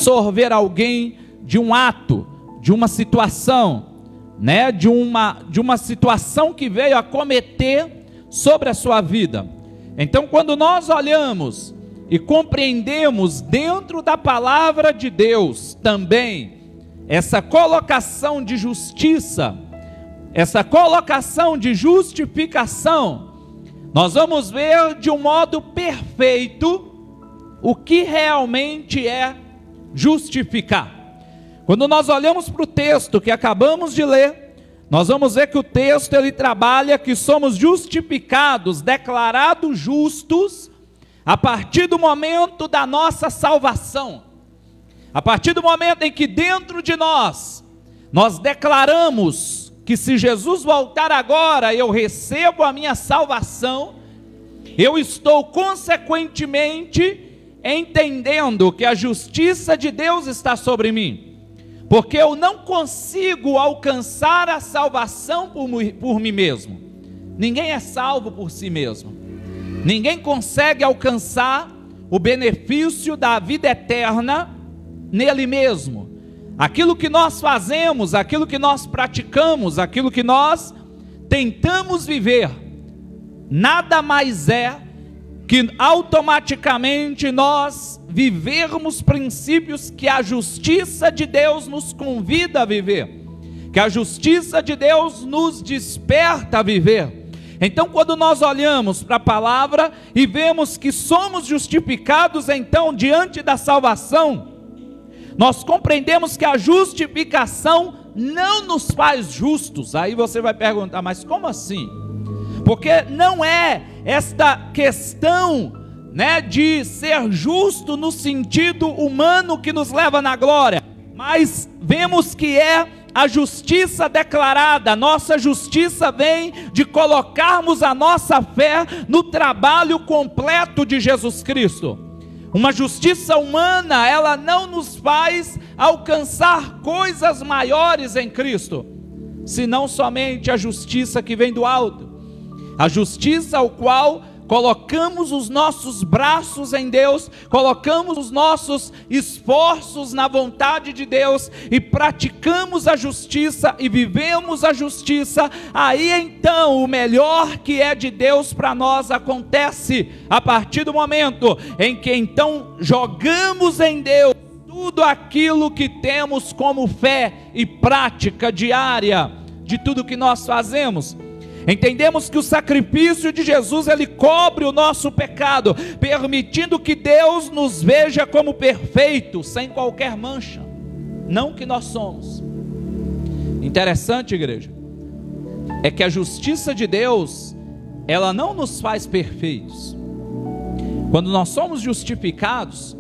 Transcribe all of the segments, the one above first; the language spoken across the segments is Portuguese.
absorver alguém de um ato, de uma situação, né, de uma situação que veio a cometer sobre a sua vida. Então, quando nós olhamos e compreendemos dentro da palavra de Deus também essa colocação de justiça, essa colocação de justificação, nós vamos ver de um modo perfeito o que realmente é justificar. Quando nós olhamos para o texto que acabamos de ler, nós vamos ver que o texto ele trabalha que somos justificados, declarados justos, a partir do momento da nossa salvação. A partir do momento em que dentro de nós declaramos que se Jesus voltar agora, eu recebo a minha salvação, eu estou consequentemente entendendo que a justiça de Deus está sobre mim, porque eu não consigo alcançar a salvação por mim mesmo. Ninguém é salvo por si mesmo, ninguém consegue alcançar o benefício da vida eterna nele mesmo. Aquilo que nós fazemos, aquilo que nós praticamos, aquilo que nós tentamos viver, nada mais é que automaticamente nós vivermos princípios que a justiça de Deus nos convida a viver, que a justiça de Deus nos desperta a viver. Então, quando nós olhamos para a palavra e vemos que somos justificados, então, diante da salvação, nós compreendemos que a justificação não nos faz justos. Aí você vai perguntar, mas como assim? Porque não é esta questão, né, de ser justo no sentido humano que nos leva na glória, mas vemos que é a justiça declarada. Nossa justiça vem de colocarmos a nossa fé no trabalho completo de Jesus Cristo. Uma justiça humana, ela não nos faz alcançar coisas maiores em Cristo, senão somente a justiça que vem do alto, a justiça ao qual colocamos os nossos braços em Deus, colocamos os nossos esforços na vontade de Deus e praticamos a justiça e vivemos a justiça. Aí então o melhor que é de Deus para nós acontece a partir do momento em que então jogamos em Deus tudo aquilo que temos como fé e prática diária de tudo que nós fazemos. Entendemos que o sacrifício de Jesus, ele cobre o nosso pecado, permitindo que Deus nos veja como perfeitos, sem qualquer mancha, não que nós somos. Interessante, igreja, é que a justiça de Deus, ela não nos faz perfeitos. Quando nós somos justificados,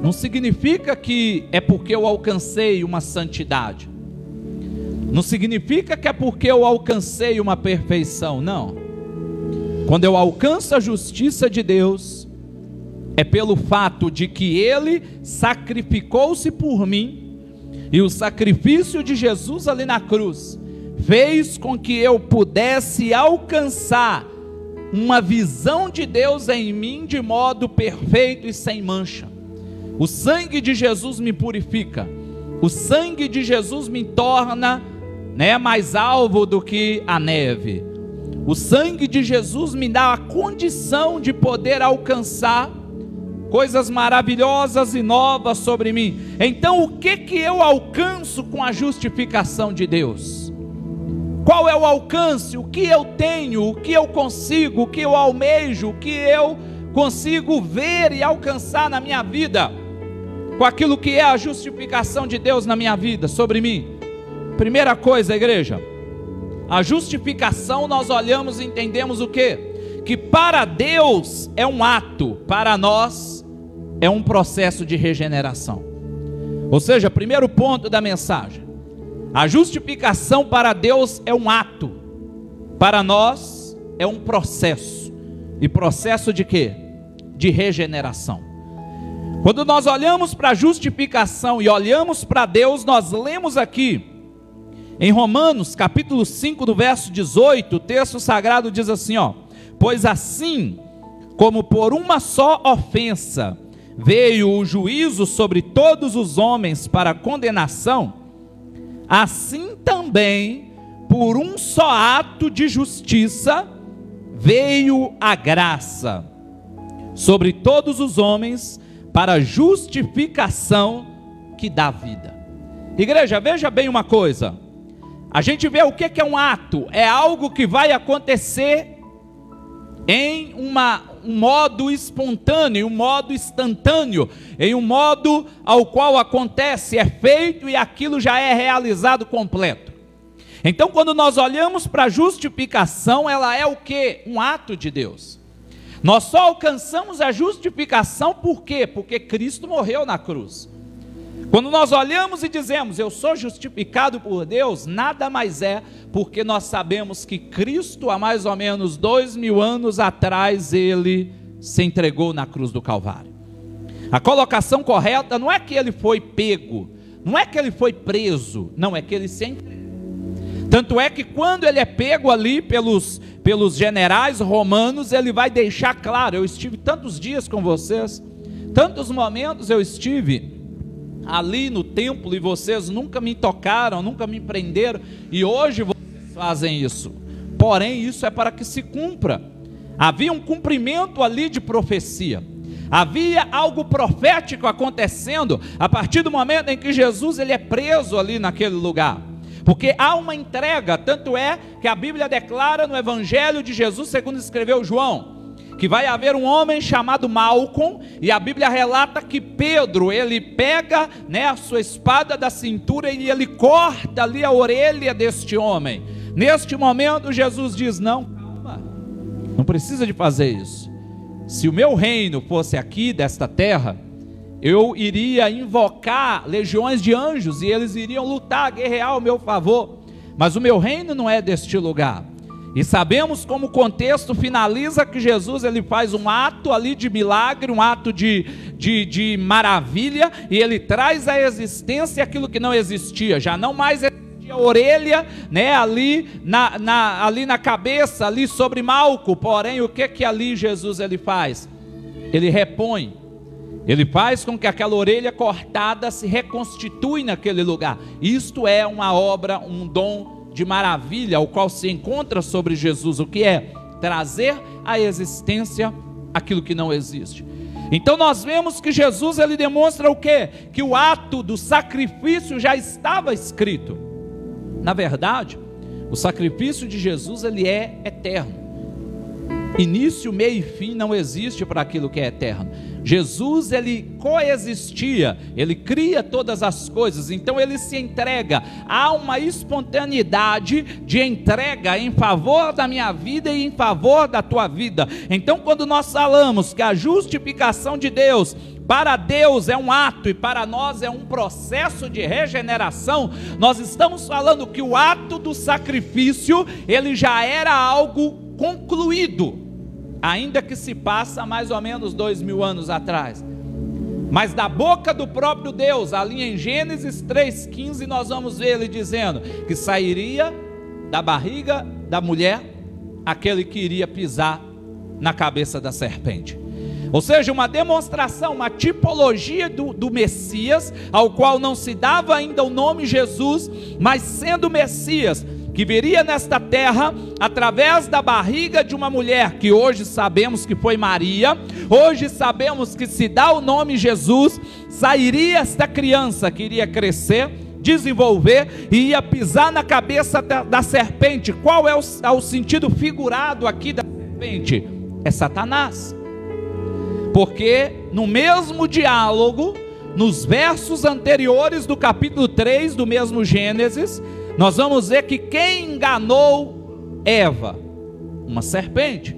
não significa que é porque eu alcancei uma santidade, não significa que é porque eu alcancei uma perfeição, não. Quando eu alcanço a justiça de Deus, é pelo fato de que Ele sacrificou-se por mim, e o sacrifício de Jesus ali na cruz fez com que eu pudesse alcançar uma visão de Deus em mim de modo perfeito e sem mancha. O sangue de Jesus me purifica, o sangue de Jesus me torna, né, mais alvo do que a neve. O sangue de Jesus me dá a condição de poder alcançar coisas maravilhosas e novas sobre mim. Então o que eu alcanço com a justificação de Deus? Qual é o alcance? O que eu tenho? O que eu consigo? O que eu almejo? O que eu consigo ver e alcançar na minha vida com aquilo que é a justificação de Deus na minha vida, sobre mim? Primeira coisa, igreja, a justificação, nós olhamos e entendemos o quê? Que para Deus é um ato, para nós é um processo de regeneração. Ou seja, primeiro ponto da mensagem, a justificação para Deus é um ato, para nós é um processo. E processo de quê? De regeneração. Quando nós olhamos para a justificação e olhamos para Deus, nós lemos aqui em Romanos capítulo 5, no verso 18, o texto sagrado diz assim, ó: pois assim como por uma só ofensa veio o juízo sobre todos os homens para condenação, assim também, por um só ato de justiça, veio a graça sobre todos os homens para justificação que dá vida. Igreja, veja bem uma coisa. A gente vê o que é um ato. É algo que vai acontecer em um modo espontâneo, um modo instantâneo, em um modo ao qual acontece, é feito e aquilo já é realizado completo. Então, quando nós olhamos para a justificação, ela é o quê? Um ato de Deus. Nós só alcançamos a justificação por quê? Porque Cristo morreu na cruz. Quando nós olhamos e dizemos, eu sou justificado por Deus, nada mais é porque nós sabemos que Cristo, há mais ou menos 2000 anos atrás, ele se entregou na cruz do Calvário. A colocação correta não é que ele foi pego, não é que ele foi preso, não, é que ele se entregou. Tanto é que quando ele é pego ali pelos generais romanos, ele vai deixar claro, eu estive tantos dias com vocês, tantos momentos eu estive ali no templo e vocês nunca me tocaram, nunca me prenderam, e hoje vocês fazem isso. Porém, isso é para que se cumpra. Havia um cumprimento ali de profecia, havia algo profético acontecendo a partir do momento em que Jesus ele é preso ali naquele lugar. Porque há uma entrega, tanto é que a Bíblia declara no Evangelho de Jesus, segundo escreveu João, que vai haver um homem chamado Malcom, e a Bíblia relata que Pedro, ele pega, a sua espada da cintura e ele corta ali a orelha deste homem. Neste momento Jesus diz, não, calma, não precisa de fazer isso. Se o meu reino fosse aqui desta terra, eu iria invocar legiões de anjos e eles iriam lutar, guerrear ao meu favor. Mas o meu reino não é deste lugar. E sabemos como o contexto finaliza que Jesus ele faz um ato ali de milagre, um ato de maravilha, e ele traz à existência aquilo que não existia. Já não mais existia a orelha, ali na cabeça, ali sobre Malco. Porém, o que ali Jesus ele faz? Ele repõe. Ele faz com que aquela orelha cortada se reconstitui naquele lugar. Isto é uma obra, um dom de maravilha, o qual se encontra sobre Jesus. O que é? Trazer à existência aquilo que não existe. Então nós vemos que Jesus ele demonstra o quê? Que o ato do sacrifício já estava escrito. Na verdade, o sacrifício de Jesus ele é eterno. Início, meio e fim não existe para aquilo que é eterno. Jesus ele coexistia, ele cria todas as coisas, então ele se entrega. Há uma espontaneidade de entrega em favor da minha vida e em favor da tua vida. Então quando nós falamos que a justificação de Deus, para Deus é um ato e para nós é um processo de regeneração, nós estamos falando que o ato do sacrifício, ele já era algo concluído, ainda que se passa mais ou menos 2000 anos atrás. Mas da boca do próprio Deus, ali em Gênesis 3,15, nós vamos ver ele dizendo que sairia da barriga da mulher aquele que iria pisar na cabeça da serpente. Ou seja, uma demonstração, uma tipologia do Messias, ao qual não se dava ainda o nome Jesus, mas sendo Messias, que viria nesta terra através da barriga de uma mulher, que hoje sabemos que foi Maria, hoje sabemos que se dá o nome Jesus, sairia esta criança que iria crescer, desenvolver e ia pisar na cabeça da serpente. Qual é o sentido figurado aqui da serpente? É Satanás. Porque no mesmo diálogo, nos versos anteriores do capítulo 3 do mesmo Gênesis, nós vamos ver que quem enganou Eva? Uma serpente.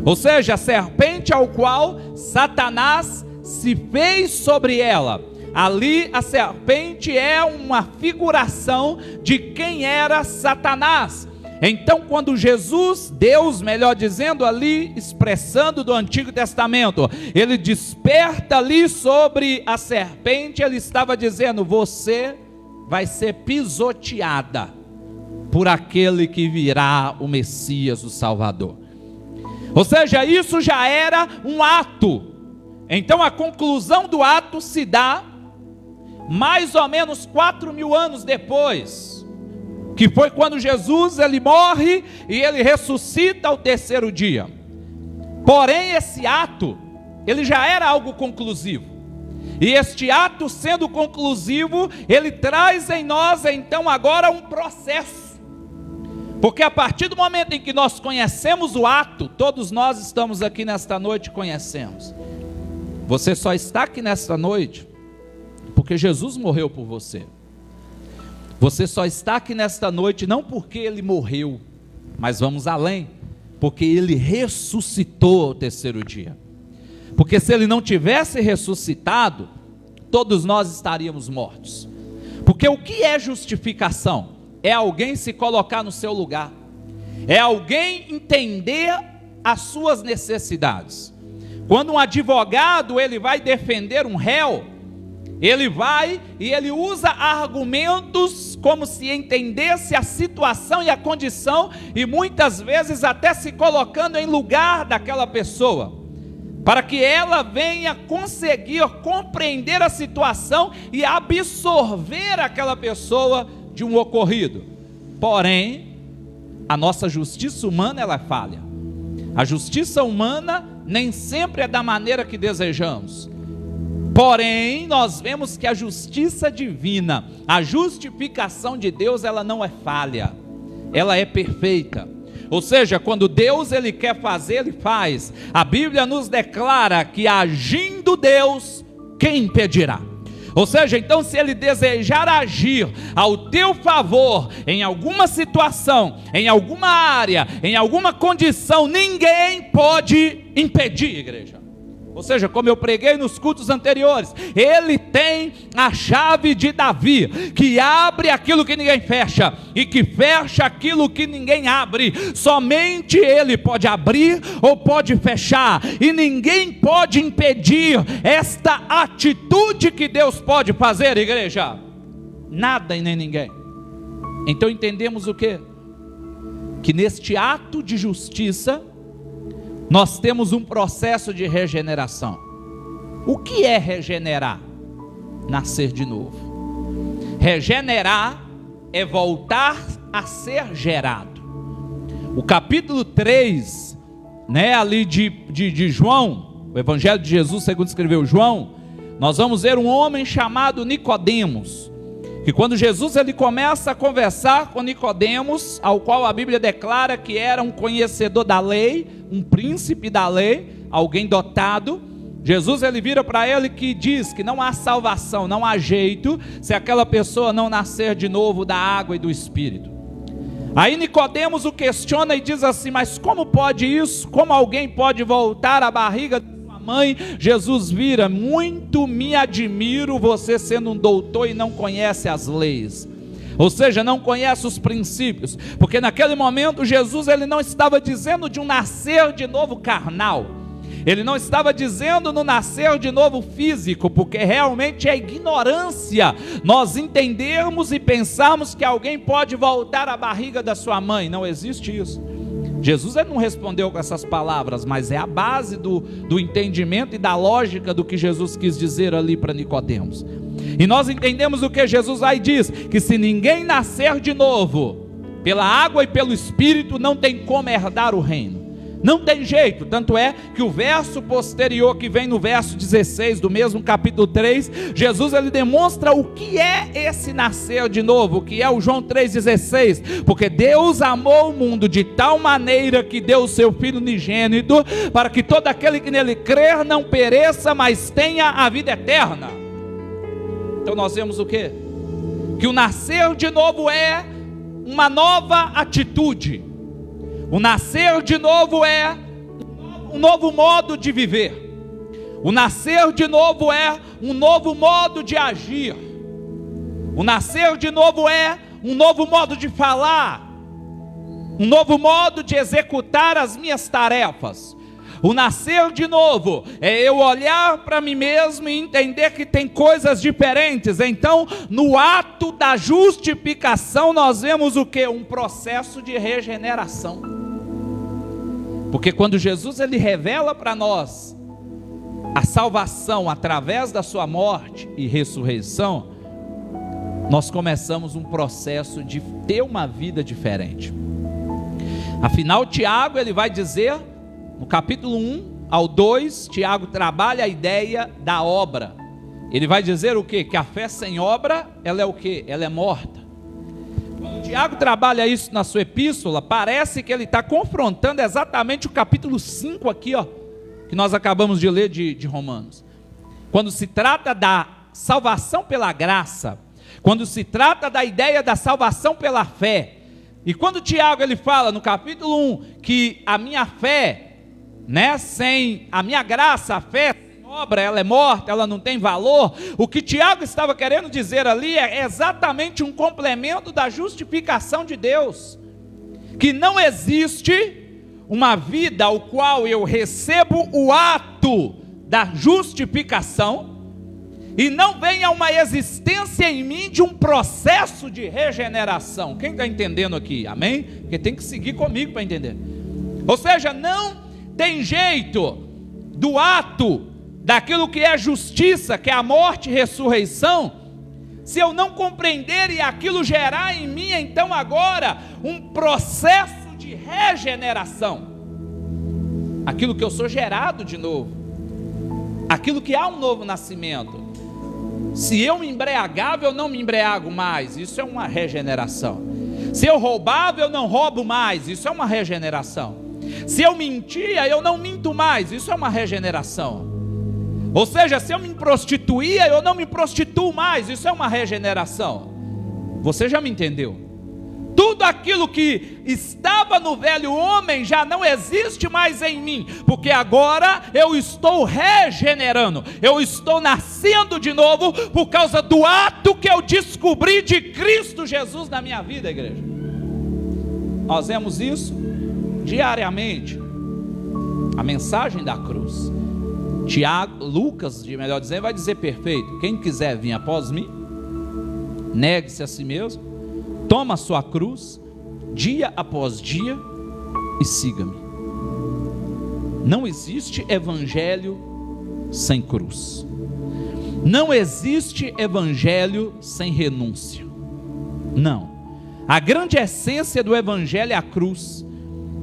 Ou seja, a serpente ao qual Satanás se fez sobre ela. Ali a serpente é uma figuração de quem era Satanás. Então quando Jesus, Deus melhor dizendo ali, expressando do Antigo Testamento, ele desperta ali sobre a serpente, ele estava dizendo, você vai ser pisoteada por aquele que virá, o Messias, o Salvador. Ou seja, isso já era um ato, Então a conclusão do ato se dá mais ou menos 4.000 anos depois, que foi quando Jesus ele morre e ele ressuscita ao terceiro dia. Porém esse ato, ele já era algo conclusivo. E este ato sendo conclusivo, ele traz em nós então agora um processo. Porque a partir do momento em que nós conhecemos o ato, todos nós estamos aqui nesta noite conhecemos. Você só está aqui nesta noite porque Jesus morreu por você. Você só está aqui nesta noite não porque ele morreu, mas vamos além, porque ele ressuscitou ao terceiro dia. Porque se ele não tivesse ressuscitado, todos nós estaríamos mortos. Porque o que é justificação? É alguém se colocar no seu lugar, é alguém entender as suas necessidades. Quando um advogado ele vai defender um réu, ele vai e ele usa argumentos como se entendesse a situação e a condição, e muitas vezes até se colocando em lugar daquela pessoa, para que ela venha conseguir compreender a situação e absorver aquela pessoa de um ocorrido. Porém, a nossa justiça humana ela é falha. A justiça humana nem sempre é da maneira que desejamos. Porém, nós vemos que a justiça divina, a justificação de Deus, ela não é falha, ela é perfeita. Ou seja, quando Deus ele quer fazer, ele faz. A Bíblia nos declara que agindo Deus, quem impedirá? Ou seja, então se ele desejar agir ao teu favor, em alguma situação, em alguma área, em alguma condição, ninguém pode impedir, igreja. Ou seja, como eu preguei nos cultos anteriores, ele tem a chave de Davi, que abre aquilo que ninguém fecha, e que fecha aquilo que ninguém abre. Somente ele pode abrir ou pode fechar, e ninguém pode impedir esta atitude que Deus pode fazer, igreja. Nada e nem ninguém. Então entendemos o quê? Que neste ato de justiça, nós temos um processo de regeneração. O que é regenerar? Nascer de novo. Regenerar é voltar a ser gerado. O capítulo 3, ali de João, o Evangelho de Jesus segundo escreveu João, nós vamos ver um homem chamado Nicodemos, que quando Jesus ele começa a conversar com Nicodemos, ao qual a Bíblia declara que era um conhecedor da lei, um príncipe da lei, alguém dotado, Jesus ele vira para ele que diz que não há salvação, não há jeito, se aquela pessoa não nascer de novo da água e do Espírito. Aí Nicodemos o questiona e diz assim: mas como pode isso? Como alguém pode voltar à barriga de sua mãe? Jesus vira: muito me admiro você sendo um doutor e não conhece as leis. Ou seja, não conhece os princípios, porque naquele momento Jesus ele não estava dizendo de um nascer de novo carnal, ele não estava dizendo no nascer de novo físico, porque realmente é ignorância nós entendermos e pensarmos que alguém pode voltar à barriga da sua mãe. Não existe isso. Jesus ele não respondeu com essas palavras, mas é a base do entendimento e da lógica do que Jesus quis dizer ali para Nicodemos. E nós entendemos o que Jesus aí diz, que se ninguém nascer de novo, pela água e pelo Espírito, não tem como herdar o reino. Não tem jeito, tanto é que o verso posterior que vem no verso 16 do mesmo capítulo 3, Jesus ele demonstra o que é esse nascer de novo, que é o João 3,16, porque Deus amou o mundo de tal maneira que deu o seu Filho unigênito, para que todo aquele que nele crer não pereça, mas tenha a vida eterna. Então nós vemos o quê? Que o nascer de novo é uma nova atitude. O nascer de novo é um novo modo de viver. O nascer de novo é um novo modo de agir. O nascer de novo é um novo modo de falar, um novo modo de executar as minhas tarefas. O nascer de novo é eu olhar para mim mesmo e entender que tem coisas diferentes. Então, no ato da justificação, nós vemos o que? Um processo de regeneração. Porque quando Jesus ele revela para nós a salvação através da sua morte e ressurreição, nós começamos um processo de ter uma vida diferente. Afinal, Tiago, ele vai dizer, no capítulo 1 ao 2, Tiago trabalha a ideia da obra. Ele vai dizer o quê? Que a fé sem obra, ela é o quê? Ela é morta. Quando Tiago trabalha isso na sua epístola, parece que ele está confrontando exatamente o capítulo 5 aqui, ó, que nós acabamos de ler de Romanos. Quando se trata da salvação pela graça, quando se trata da ideia da salvação pela fé, e quando Tiago ele fala no capítulo 1 que a minha fé, né, sem a minha graça, a fé sem obra, ela é morta, ela não tem valor, o que Tiago estava querendo dizer ali é exatamente um complemento da justificação de Deus, que não existe uma vida ao qual eu recebo o ato da justificação e não venha uma existência em mim de um processo de regeneração. Quem está entendendo aqui? Amém? Porque tem que seguir comigo para entender. Ou seja, não tem jeito do ato daquilo que é justiça, que é a morte e ressurreição, se eu não compreender e aquilo gerar em mim então agora um processo de regeneração, aquilo que eu sou gerado de novo, aquilo que há um novo nascimento. Se eu me embriagava, eu não me embriago mais, isso é uma regeneração. Se eu roubava, eu não roubo mais, isso é uma regeneração. Se eu mentia, eu não minto mais, isso é uma regeneração. Ou seja, se eu me prostituía, eu não me prostituo mais, isso é uma regeneração. Você já me entendeu? Tudo aquilo que estava no velho homem já não existe mais em mim, porque agora eu estou regenerando, eu estou nascendo de novo por causa do ato que eu descobri de Cristo Jesus na minha vida, igreja. Nós vemos isso diariamente, a mensagem da cruz. Lucas, de melhor dizendo, vai dizer perfeito: quem quiser vir após mim, negue-se a si mesmo, toma a sua cruz, dia após dia, e siga-me. Não existe evangelho sem cruz. Não existe evangelho sem renúncia. Não. A grande essência do evangelho é a cruz.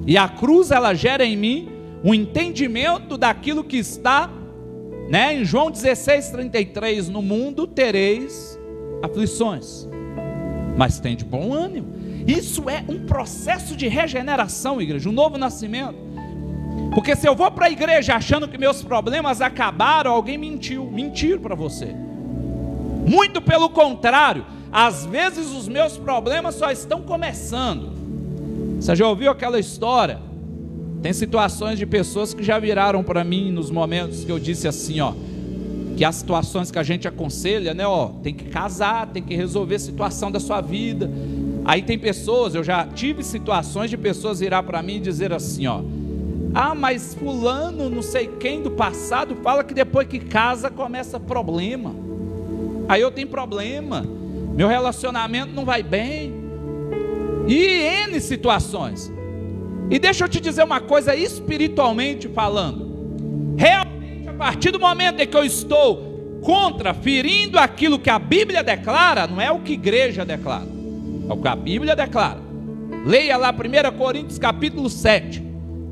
E a cruz, ela gera em mim um entendimento daquilo que está, né, em João 16:33, no mundo tereis aflições, mas tem de bom ânimo. Isso é um processo de regeneração, igreja, um novo nascimento. Porque se eu vou para a igreja achando que meus problemas acabaram, alguém mentiram para você. Muito pelo contrário, às vezes os meus problemas só estão começando. Você já ouviu aquela história? Tem situações de pessoas que já viraram para mim nos momentos que eu disse assim, ó, que as situações que a gente aconselha, né, ó, tem que casar, tem que resolver a situação da sua vida. Aí tem pessoas, eu já tive situações de pessoas virar para mim e dizer assim, ó: ah, mas fulano, não sei quem do passado, fala que depois que casa começa problema. Aí eu tenho problema, meu relacionamento não vai bem, e N situações. E deixa eu te dizer uma coisa, espiritualmente falando, realmente a partir do momento em que eu estou ferindo aquilo que a Bíblia declara, não é o que a igreja declara, é o que a Bíblia declara. Leia lá 1 Coríntios capítulo 7,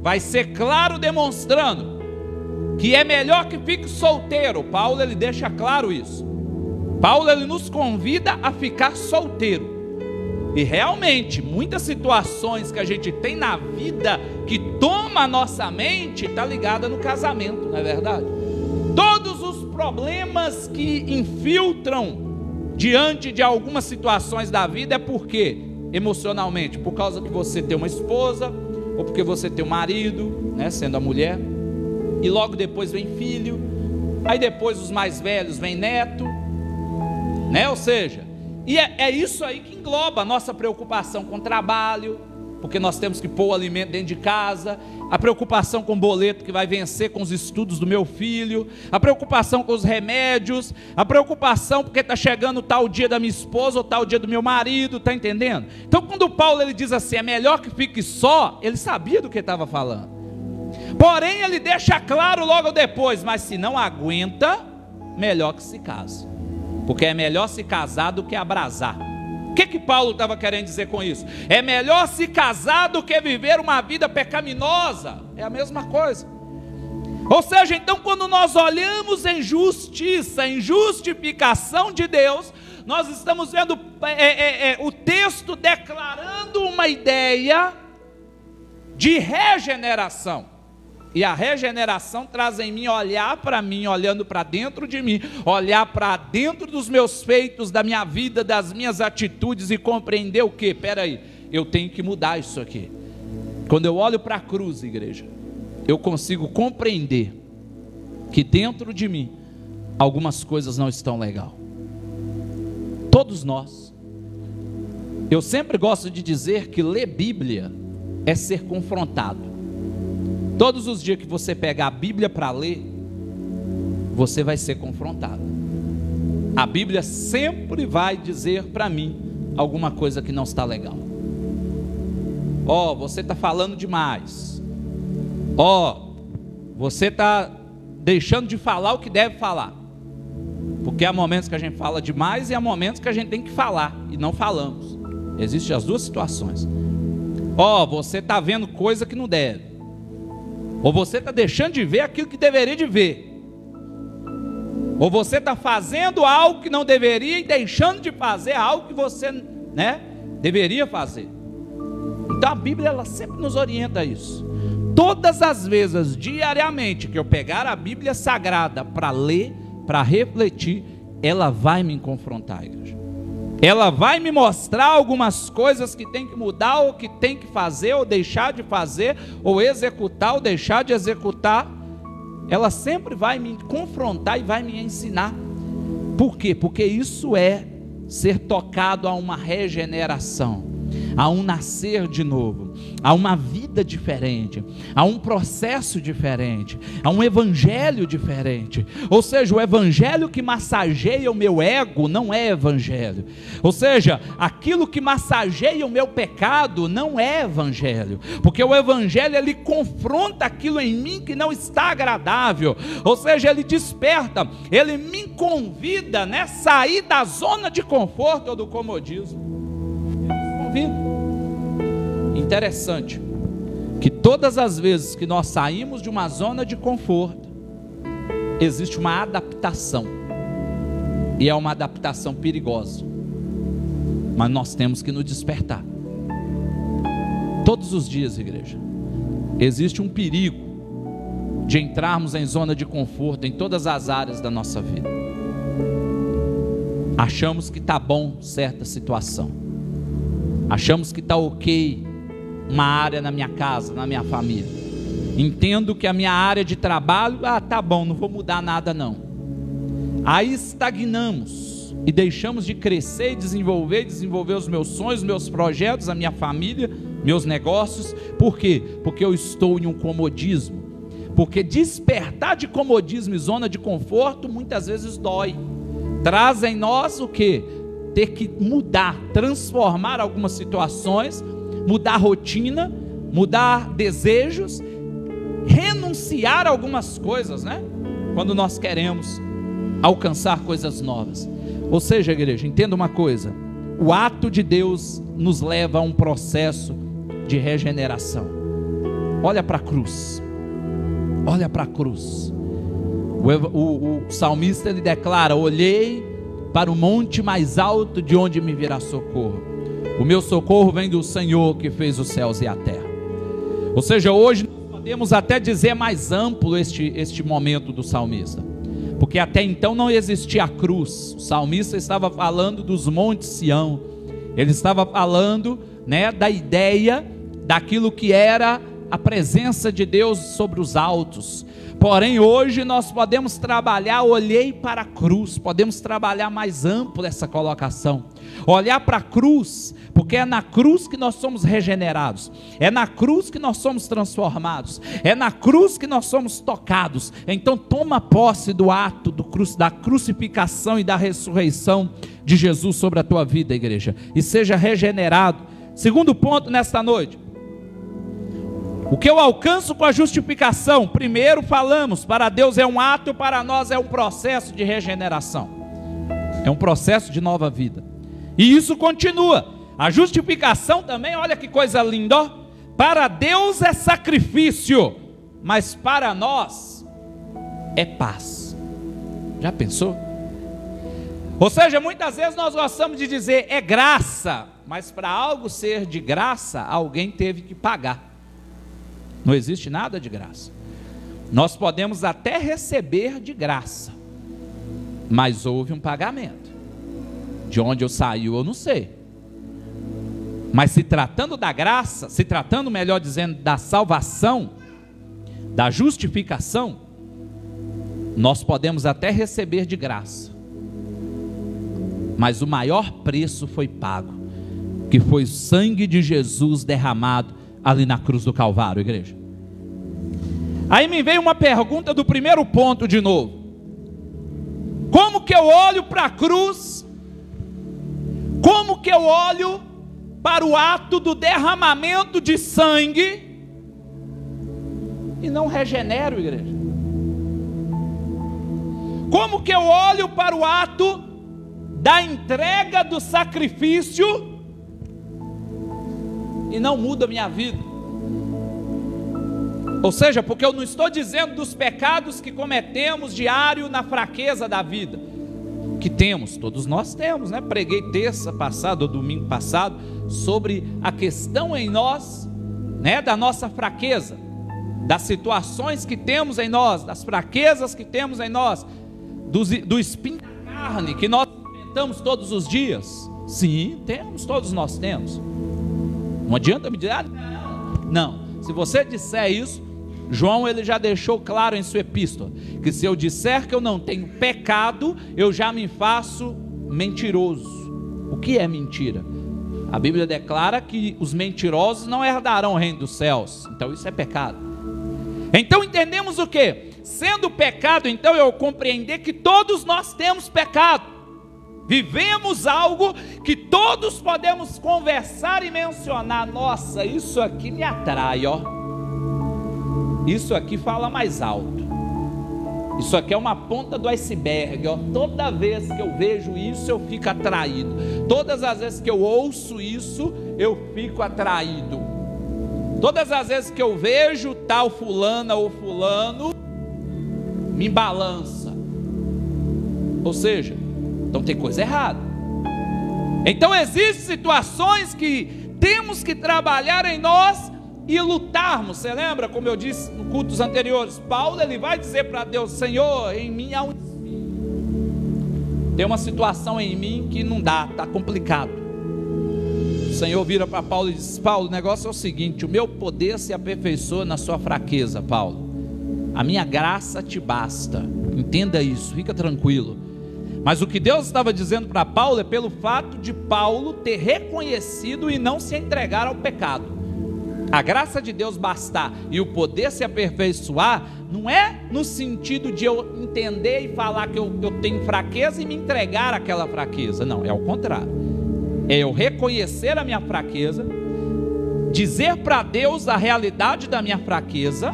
vai ser claro demonstrando que é melhor que fique solteiro. Paulo, ele deixa claro isso. Paulo, ele nos convida a ficar solteiro. E realmente, muitas situações que a gente tem na vida que toma a nossa mente, está ligada no casamento, não é verdade? Todos os problemas que infiltram diante de algumas situações da vida é porque, emocionalmente, por causa que você tem uma esposa, ou porque você tem um marido, né, sendo a mulher, e logo depois vem filho, aí depois os mais velhos vem neto, né? Ou seja, e é isso aí que engloba a nossa preocupação com o trabalho, porque nós temos que pôr o alimento dentro de casa, a preocupação com o boleto que vai vencer com os estudos do meu filho, a preocupação com os remédios, a preocupação porque está chegando tal dia da minha esposa ou tal dia do meu marido, está entendendo? Então quando Paulo ele diz assim, é melhor que fique só, ele sabia do que estava falando. Porém, ele deixa claro logo depois: mas se não aguenta, melhor que se case, porque é melhor se casar do que abrasar. O que Paulo estava querendo dizer com isso? É melhor se casar do que viver uma vida pecaminosa. É a mesma coisa. Ou seja, então, quando nós olhamos em justiça, em justificação de Deus, nós estamos vendo o texto declarando uma ideia de regeneração. E a regeneração traz em mim olhar para mim, olhando para dentro de mim, olhar para dentro dos meus feitos, da minha vida, das minhas atitudes e compreender o que? Espera aí, eu tenho que mudar isso aqui. Quando eu olho para a cruz, igreja, eu consigo compreender que dentro de mim algumas coisas não estão legal. Todos nós. Eu sempre gosto de dizer que ler Bíblia é ser confrontado. Todos os dias que você pegar a Bíblia para ler, você vai ser confrontado. A Bíblia sempre vai dizer para mim alguma coisa que não está legal. Ó, você está falando demais. Ó, você está deixando de falar o que deve falar. Porque há momentos que a gente fala demais e há momentos que a gente tem que falar e não falamos. Existem as duas situações. Ó, você está vendo coisa que não deve. Ou você está deixando de ver aquilo que deveria de ver. Ou você está fazendo algo que não deveria e deixando de fazer algo que você, deveria fazer. Então a Bíblia, ela sempre nos orienta a isso. Todas as vezes, diariamente, que eu pegar a Bíblia Sagrada para ler, para refletir, ela vai me confrontar, igreja. Ela vai me mostrar algumas coisas que tem que mudar, ou que tem que fazer, ou deixar de fazer, ou executar, ou deixar de executar. Ela sempre vai me confrontar e vai me ensinar. Por quê? Porque isso é ser tocado a uma regeneração, a um nascer de novo, a uma vida diferente, a um processo diferente, a um evangelho diferente. Ou seja, o evangelho que massageia o meu ego não é evangelho. Ou seja, aquilo que massageia o meu pecado não é evangelho, porque o evangelho, ele confronta aquilo em mim que não está agradável. Ou seja, ele desperta, ele me convida, a sair da zona de conforto ou do comodismo. Ele me convida. Interessante que todas as vezes que nós saímos de uma zona de conforto, existe uma adaptação, e é uma adaptação perigosa, mas nós temos que nos despertar. Todos os dias, igreja, existe um perigo de entrarmos em zona de conforto em todas as áreas da nossa vida. Achamos que está bom certa situação, achamos que está ok uma área na minha casa, na minha família. Entendo que a minha área de trabalho, tá bom, não vou mudar nada não. Aí estagnamos e deixamos de crescer e desenvolver os meus sonhos, meus projetos, a minha família, meus negócios. Por quê? Porque eu estou em um comodismo. Porque despertar de comodismo e zona de conforto muitas vezes dói. Traz em nós o quê? Ter que mudar, transformar algumas situações, mudar a rotina, mudar desejos, renunciar a algumas coisas, quando nós queremos alcançar coisas novas. Ou seja, igreja, entenda uma coisa: o ato de Deus nos leva a um processo de regeneração. Olha para a cruz, olha para a cruz. O salmista, ele declara: olhei para o monte mais alto, de onde me virá socorro. O meu socorro vem do Senhor, que fez os céus e a terra. Ou seja, hoje nós podemos até dizer mais amplo este momento do salmista, porque até então não existia a cruz. O salmista estava falando dos montes Sião, ele estava falando, da ideia daquilo que era a presença de Deus sobre os altos. Porém, hoje nós podemos trabalhar, olhei para a cruz, podemos trabalhar mais amplo essa colocação, olhar para a cruz, porque é na cruz que nós somos regenerados, é na cruz que nós somos transformados, é na cruz que nós somos tocados. Então toma posse do ato da crucificação e da ressurreição de Jesus sobre a tua vida, igreja, e seja regenerado. Segundo ponto nesta noite: O que eu alcanço com a justificação? Primeiro falamos, para Deus é um ato, para nós é um processo de regeneração. É um processo de nova vida. E isso continua. A justificação também, olha que coisa linda, ó. Para Deus é sacrifício, mas para nós é paz. Já pensou? Ou seja, muitas vezes nós gostamos de dizer é graça, mas para algo ser de graça, alguém teve que pagar. Não existe nada de graça. Nós podemos até receber de graça, mas houve um pagamento. De onde eu saiu eu não sei. Mas se tratando da graça, se tratando, melhor dizendo, da salvação, da justificação, nós podemos até receber de graça, mas o maior preço foi pago, que foi o sangue de Jesus derramado ali na cruz do Calvário, igreja. Aí me veio uma pergunta do primeiro ponto de novo. Como que eu olho para a cruz? Como que eu olho para o ato do derramamento de sangue e não regenero, igreja? Como que eu olho para o ato da entrega do sacrifício e não muda a minha vida? Ou seja, porque eu não estou dizendo dos pecados que cometemos diário na fraqueza da vida, que temos, todos nós temos, né? Preguei terça passada ou domingo passado sobre a questão em nós, né, da nossa fraqueza, das situações que temos em nós, das fraquezas que temos em nós, do espinho da carne que nós enfrentamos todos os dias. Sim, temos, todos nós temos. Não adianta me dizer, não. Se você disser isso, João ele já deixou claro em sua epístola, que se eu disser que eu não tenho pecado, eu já me faço mentiroso. O que é mentira? A Bíblia declara que os mentirosos não herdarão o reino dos céus. Então isso é pecado. Então entendemos o quê? Sendo pecado, então eu compreender que todos nós temos pecado. Vivemos algo que todos podemos conversar e mencionar. Nossa, isso aqui me atrai, ó. Isso aqui fala mais alto. Isso aqui é uma ponta do iceberg, ó. Toda vez que eu vejo isso, eu fico atraído. Todas as vezes que eu ouço isso, eu fico atraído. Todas as vezes que eu vejo tal fulana ou fulano, me balança. Ou seja, então tem coisa errada. Então existem situações que temos que trabalhar em nós e lutarmos. Você lembra, como eu disse nos cultos anteriores, Paulo ele vai dizer para Deus: Senhor, em mim há um espinho. Tem uma situação em mim que não dá, está complicado. O Senhor vira para Paulo e diz: Paulo, o negócio é o seguinte, o meu poder se aperfeiçoa na sua fraqueza, Paulo. A minha graça te basta. Entenda isso, fica tranquilo. Mas o que Deus estava dizendo para Paulo é pelo fato de Paulo ter reconhecido e não se entregar ao pecado. A graça de Deus bastar e o poder se aperfeiçoar, não é no sentido de eu entender e falar que eu tenho fraqueza e me entregar àquela fraqueza. Não, é o contrário. É eu reconhecer a minha fraqueza, dizer para Deus a realidade da minha fraqueza,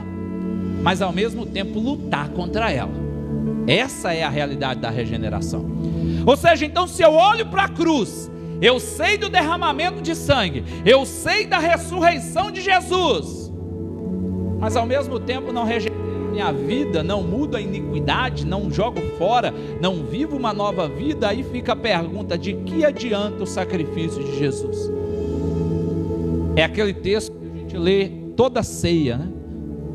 mas ao mesmo tempo lutar contra ela. Essa é a realidade da regeneração. Ou seja, então se eu olho para a cruz, eu sei do derramamento de sangue, eu sei da ressurreição de Jesus, mas ao mesmo tempo não regenero minha vida, não mudo a iniquidade, não jogo fora, não vivo uma nova vida. Aí fica a pergunta: de que adianta o sacrifício de Jesus? É aquele texto que a gente lê toda a ceia, né?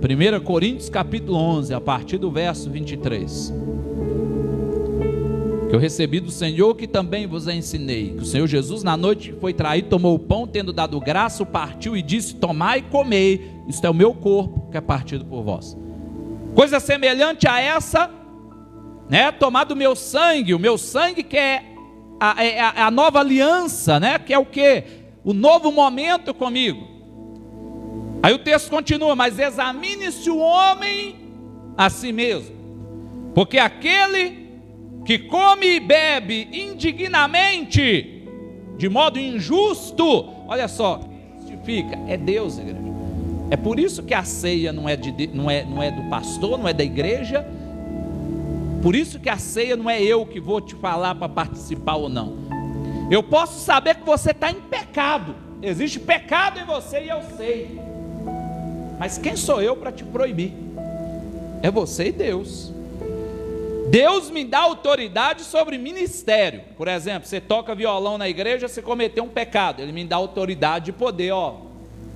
1 Coríntios capítulo 11, a partir do verso 23. Que eu recebi do Senhor, que também vos ensinei, que o Senhor Jesus na noite que foi traído, tomou o pão, tendo dado graça, o partiu e disse: tomai e comei, isto é o meu corpo, que é partido por vós. Coisa semelhante a essa, né? Tomar do meu sangue, o meu sangue que é a nova aliança, né? Que é o que? O novo momento comigo. Aí o texto continua: mas examine-se o homem a si mesmo, porque aquele que come e bebe indignamente, de modo injusto, olha só, quem justifica é Deus, igreja. É por isso que a ceia não é do pastor, não é da igreja. Por isso que a ceia não é eu que vou te falar para participar ou não. Eu posso saber que você está em pecado. Existe pecado em você e eu sei. Mas quem sou eu para te proibir? É você e Deus. Deus me dá autoridade sobre ministério. Por exemplo, você toca violão na igreja, você cometeu um pecado. Ele me dá autoridade de poder,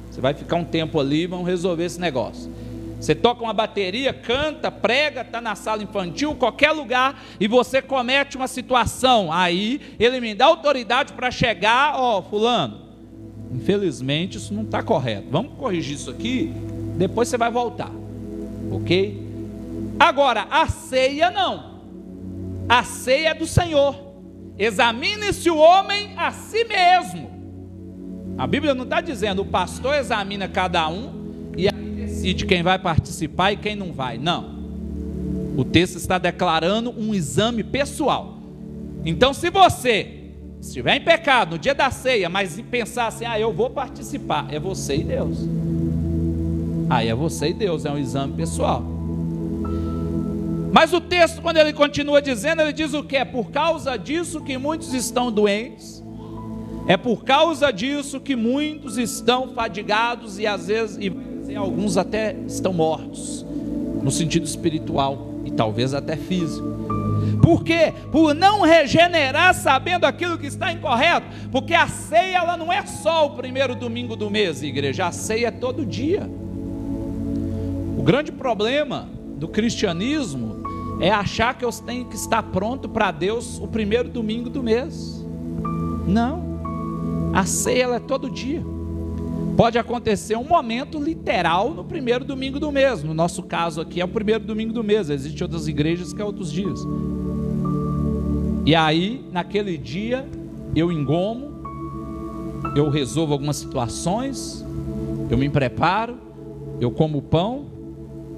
você vai ficar um tempo ali, vamos resolver esse negócio. Você toca uma bateria, canta, prega, está na sala infantil, qualquer lugar, e você comete uma situação. Aí ele me dá autoridade para chegar, fulano, infelizmente isso não está correto. Vamos corrigir isso aqui, depois você vai voltar. Ok? Agora, a ceia não. A ceia é do Senhor. Examine-se o homem a si mesmo. A Bíblia não está dizendo, o pastor examina cada um e aí decide quem vai participar e quem não vai. Não. O texto está declarando um exame pessoal. Então, se você estiver em pecado no dia da ceia, mas pensar assim, eu vou participar, é você e Deus. Aí é você e Deus, é um exame pessoal. Mas o texto, quando ele continua dizendo, ele diz o que? É por causa disso que muitos estão doentes. É por causa disso que muitos estão fadigados e às vezes, e alguns até estão mortos, no sentido espiritual e talvez até físico. Por quê? Por não regenerar sabendo aquilo que está incorreto. Porque a ceia ela não é só o primeiro domingo do mês, igreja. A ceia é todo dia. O grande problema do cristianismo é achar que eu tenho que estar pronto para Deus o primeiro domingo do mês. Não. A ceia ela é todo dia. Pode acontecer um momento literal no primeiro domingo do mês. No nosso caso aqui é o primeiro domingo do mês. Existem outras igrejas que é outros dias. E aí, naquele dia, eu engomo, eu resolvo algumas situações, eu me preparo, eu como o pão,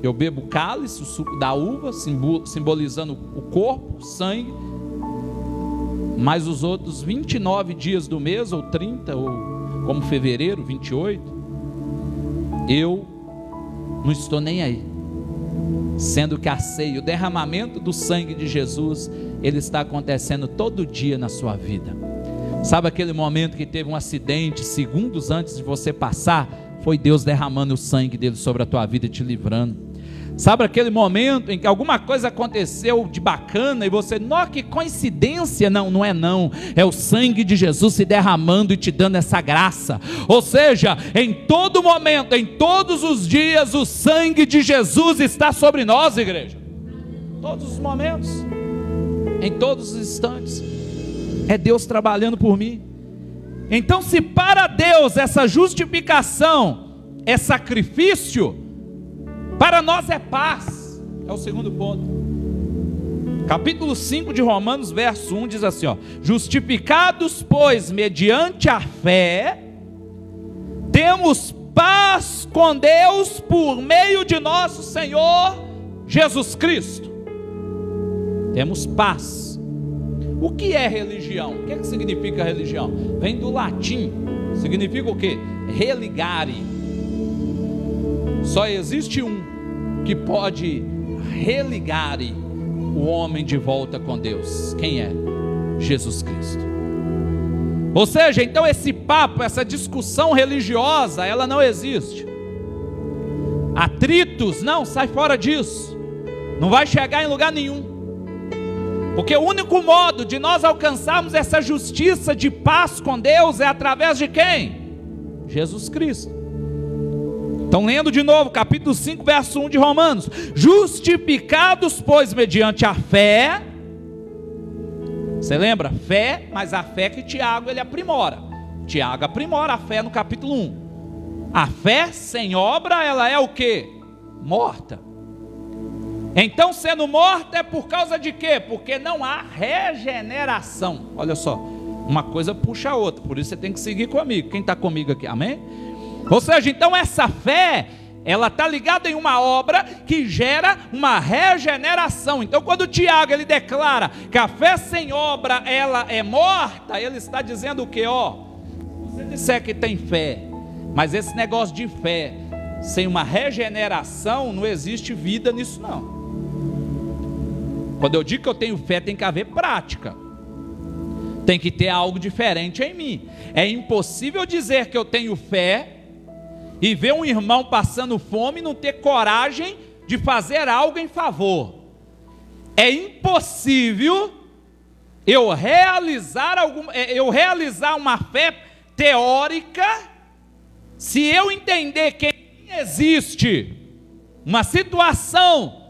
eu bebo o cálice, o suco da uva, simbolizando o corpo, o sangue. Mas os outros 29 dias do mês, ou 30, ou como fevereiro, 28, eu não estou nem aí. Sendo que a ceia, o derramamento do sangue de Jesus, ele está acontecendo todo dia na sua vida. Sabe aquele momento que teve um acidente, segundos antes de você passar, foi Deus derramando o sangue dele sobre a tua vida e te livrando. Sabe aquele momento em que alguma coisa aconteceu de bacana e você, nossa, que coincidência? Não, não é não, é o sangue de Jesus se derramando e te dando essa graça. Ou seja, em todo momento, em todos os dias, o sangue de Jesus está sobre nós, igreja. Todos os momentos, em todos os instantes, é Deus trabalhando por mim. Então, se para Deus essa justificação é sacrifício, para nós é paz. É o segundo ponto. Capítulo 5 de Romanos, verso 1 diz assim, justificados, pois, mediante a fé, temos paz com Deus por meio de nosso Senhor Jesus Cristo. Temos paz. O que é religião? O que é que significa religião? Vem do latim. Significa o quê? Religare. Só existe um que pode religar o homem de volta com Deus. Quem é? Jesus Cristo. Ou seja, então esse papo, essa discussão religiosa, ela não existe. Atritos, não, sai fora disso. Não vai chegar em lugar nenhum. Porque o único modo de nós alcançarmos essa justiça de paz com Deus é através de quem? Jesus Cristo. Então, lendo de novo, capítulo 5, verso 1 de Romanos. Justificados, pois, mediante a fé. Você lembra? Fé, mas a fé que Tiago, ele aprimora. Tiago aprimora a fé no capítulo 1. A fé sem obra, ela é o quê? Morta. Então, sendo morta é por causa de quê? Porque não há regeneração. Olha só, uma coisa puxa a outra. Por isso você tem que seguir comigo. Quem está comigo aqui, amém? Ou seja, então essa fé, ela está ligada em uma obra que gera uma regeneração. Então quando Tiago ele declara que a fé sem obra ela é morta, ele está dizendo o que? Se você disser que tem fé, mas esse negócio de fé sem uma regeneração, não existe vida nisso não. Quando eu digo que eu tenho fé, tem que haver prática. Tem que ter algo diferente em mim. É impossível dizer que eu tenho fé e ver um irmão passando fome e não ter coragem de fazer algo em favor. É impossível eu realizar uma fé teórica se eu entender que existe uma situação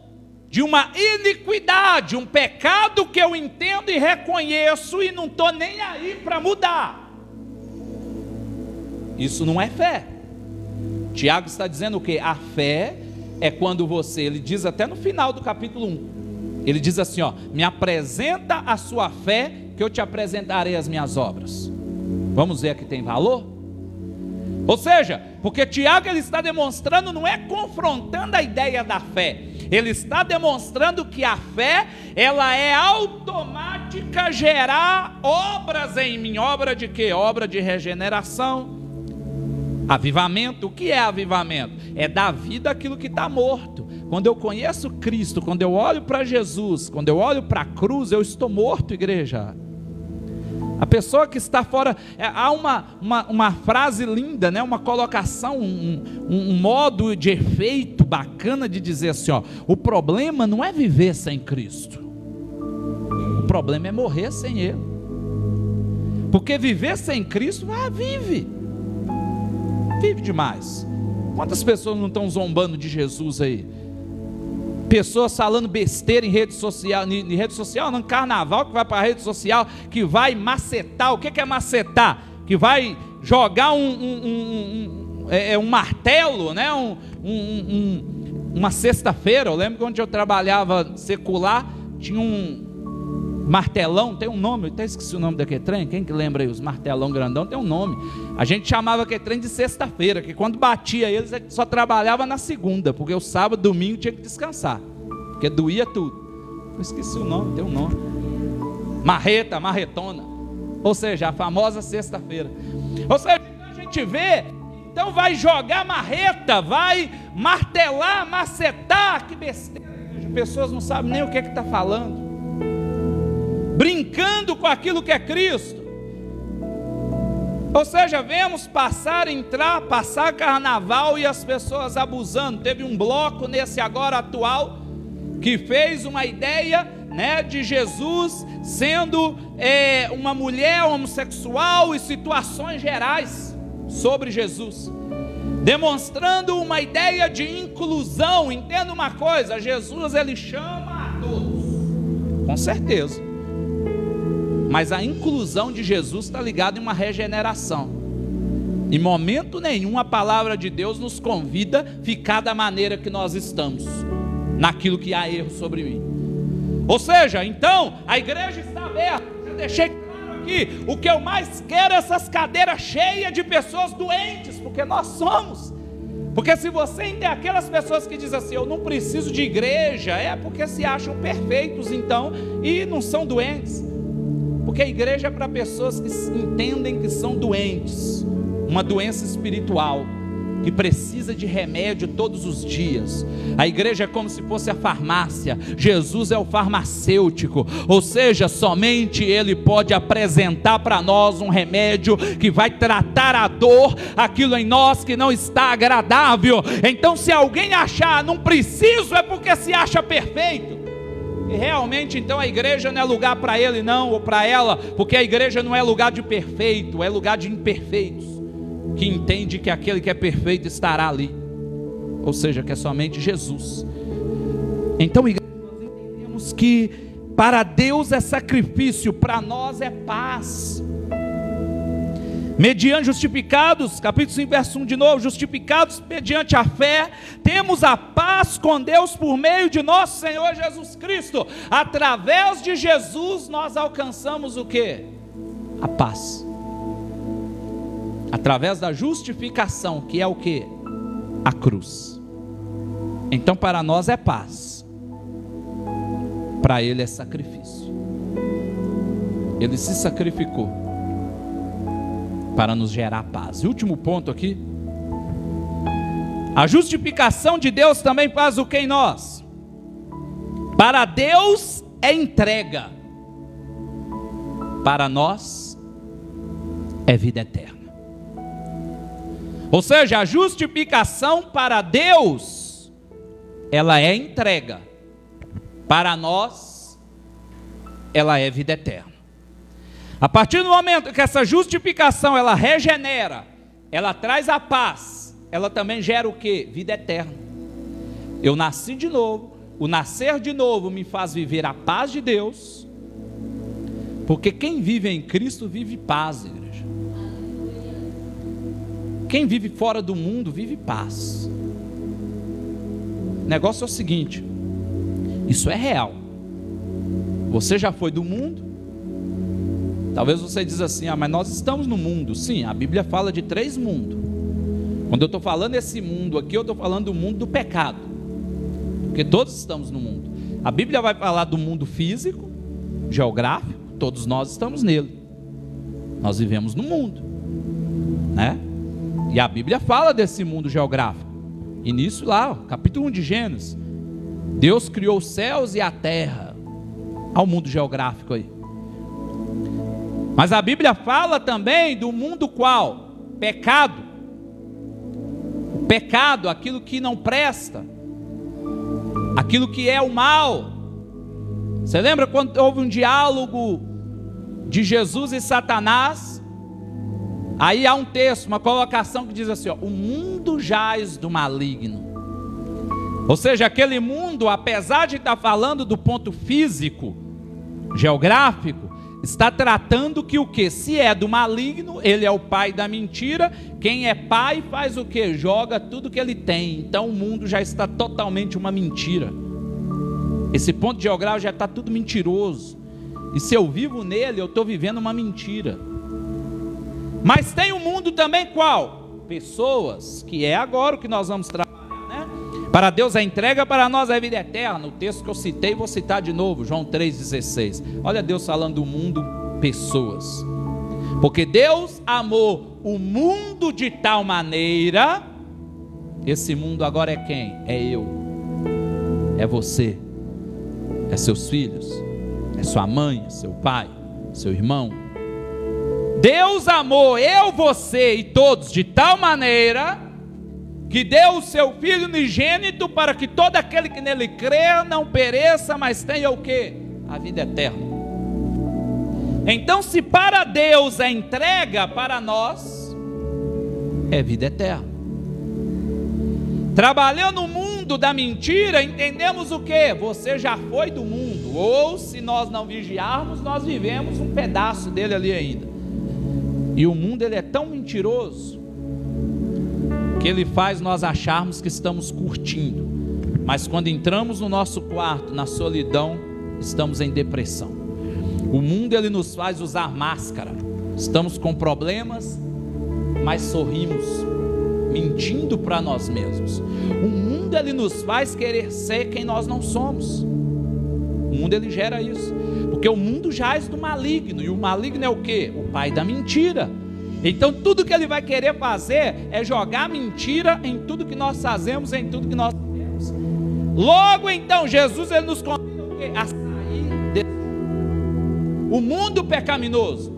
de uma iniquidade, um pecado que eu entendo e reconheço e não estou nem aí para mudar. Isso não é fé. Tiago está dizendo o quê? A fé é quando você, ele diz até no final do capítulo 1, ele diz assim, ó, me apresenta a sua fé, que eu te apresentarei as minhas obras. Vamos ver que tem valor? Ou seja, porque Tiago ele está demonstrando, não é confrontando a ideia da fé, ele está demonstrando que a fé, ela é automática gerar obras em mim. Obra de quê? Obra de regeneração, avivamento. O que é avivamento? É dar vida àquilo que está morto. Quando eu conheço Cristo, quando eu olho para Jesus, quando eu olho para a cruz, eu estou morto, igreja. A pessoa que está fora, há uma frase linda, né? Uma colocação, um modo de efeito bacana de dizer assim, ó, o problema não é viver sem Cristo, o problema é morrer sem Ele. Porque viver sem Cristo, vive demais. Quantas pessoas não estão zombando de Jesus aí? Pessoas falando besteira em rede social, não, carnaval, que vai para a rede social, que vai macetar. O que é macetar? Que vai jogar um martelo, né? Uma sexta-feira. Eu lembro que onde eu trabalhava secular, tinha um martelão, tem um nome, eu até esqueci o nome daquele trem. Quem que lembra aí? Os martelão grandão tem um nome. A gente chamava aquele trem de sexta-feira, que quando batia eles só trabalhava na segunda, porque o sábado, domingo tinha que descansar, porque doía tudo. Eu esqueci o nome, tem um nome. Marreta, marretona. Ou seja, a famosa sexta-feira. Ou seja, a gente vê, então vai jogar marreta, vai martelar, macetar, que besteira. As pessoas não sabem nem o que está falando, brincando com aquilo que é Cristo. Ou seja, vemos passar carnaval e as pessoas abusando. Teve um bloco nesse agora atual que fez uma ideia, né, de Jesus sendo uma mulher homossexual e situações gerais sobre Jesus, demonstrando uma ideia de inclusão. Entenda uma coisa, Jesus ele chama a todos, com certeza, mas a inclusão de Jesus está ligada em uma regeneração. Em momento nenhum a palavra de Deus nos convida a ficar da maneira que nós estamos, naquilo que há erro sobre mim. Ou seja, então a igreja está aberta. Eu deixei claro aqui, o que eu mais quero é essas cadeiras cheias de pessoas doentes, porque nós somos. Porque se você tem aquelas pessoas que dizem assim, eu não preciso de igreja, é porque se acham perfeitos então, e não são doentes. Porque a igreja é para pessoas que entendem que são doentes, uma doença espiritual, que precisa de remédio todos os dias. A igreja é como se fosse a farmácia, Jesus é o farmacêutico, ou seja, somente Ele pode apresentar para nós um remédio que vai tratar a dor, aquilo em nós que não está agradável. Então se alguém achar, não preciso, é porque se acha perfeito. E realmente então a igreja não é lugar para ele não, ou para ela, porque a igreja não é lugar de perfeito, é lugar de imperfeitos, que entende que aquele que é perfeito estará ali, ou seja, que é somente Jesus. Então igreja, nós entendemos que para Deus é sacrifício, para nós é paz. Mediante justificados, capítulo 5, verso 1 de novo, justificados mediante a fé, temos a paz com Deus por meio de nosso Senhor Jesus Cristo. Através de Jesus nós alcançamos o quê? A paz. Através da justificação, que é o quê? A cruz. Então para nós é paz, para Ele é sacrifício. Ele se sacrificou para nos gerar paz. E último ponto aqui, A justificação de Deus também faz o que em nós? Para Deus é entrega, para nós é vida eterna. Ou seja, a justificação para Deus, ela é entrega, para nós ela é vida eterna. A partir do momento que essa justificação ela regenera, ela traz a paz, ela também gera o que? Vida eterna. Eu nasci de novo, o nascer de novo me faz viver a paz de Deus, porque quem vive em Cristo vive paz, igreja. Quem vive fora do mundo vive paz. O negócio é o seguinte, isso é real. Você já foi do mundo? Talvez você diz assim, mas nós estamos no mundo. Sim, a Bíblia fala de 3 mundos. Quando eu estou falando esse mundo aqui, eu estou falando do mundo do pecado, porque todos estamos no mundo. A Bíblia vai falar do mundo físico, geográfico, todos nós estamos nele. Nós vivemos no mundo, né? E a Bíblia fala desse mundo geográfico. Início lá, capítulo 1 de Gênesis. Deus criou os céus e a terra. Ao mundo geográfico aí. Mas a Bíblia fala também do mundo qual? Pecado. O pecado, aquilo que não presta, aquilo que é o mal. Você lembra quando houve um diálogo de Jesus e Satanás? Aí há um texto, uma colocação que diz assim, ó, o mundo jaz do maligno. Ou seja, aquele mundo, apesar de estar falando do ponto físico, geográfico, está tratando que o que? Se é do maligno, ele é o pai da mentira. Quem é pai faz o que? Joga tudo que ele tem. Então o mundo já está totalmente uma mentira. Esse ponto geográfico já está tudo mentiroso. E se eu vivo nele, eu estou vivendo uma mentira. Mas tem um mundo também qual? Pessoas, que é agora o que nós vamos trabalhar, né? Para Deus a entrega, para nós a vida eterna. O texto que eu citei, vou citar de novo, João 3,16. Olha Deus falando do mundo, pessoas. Porque Deus amou o mundo de tal maneira. Esse mundo agora é quem? É eu, é você, é seus filhos, é sua mãe, é seu pai, seu irmão. Deus amou eu, você e todos de tal maneira que deu o seu Filho unigênito para que todo aquele que nele crê não pereça, mas tenha o quê? A vida eterna. Então, se para Deus a entrega, para nós é vida eterna. Trabalhando no mundo da mentira, entendemos o quê? Você já foi do mundo, ou se nós não vigiarmos, nós vivemos um pedaço dele ali ainda. E o mundo ele é tão mentiroso que ele faz nós acharmos que estamos curtindo, mas quando entramos no nosso quarto, na solidão, estamos em depressão. O mundo ele nos faz usar máscara. Estamos com problemas, mas sorrimos, mentindo para nós mesmos. O mundo ele nos faz querer ser quem nós não somos. O mundo ele gera isso, porque o mundo jaz do maligno, e o maligno é o quê? O pai da mentira. Então tudo que ele vai querer fazer é jogar mentira em tudo que nós fazemos, em tudo que nós temos. Logo então Jesus ele nos convida a sair desse o mundo pecaminoso.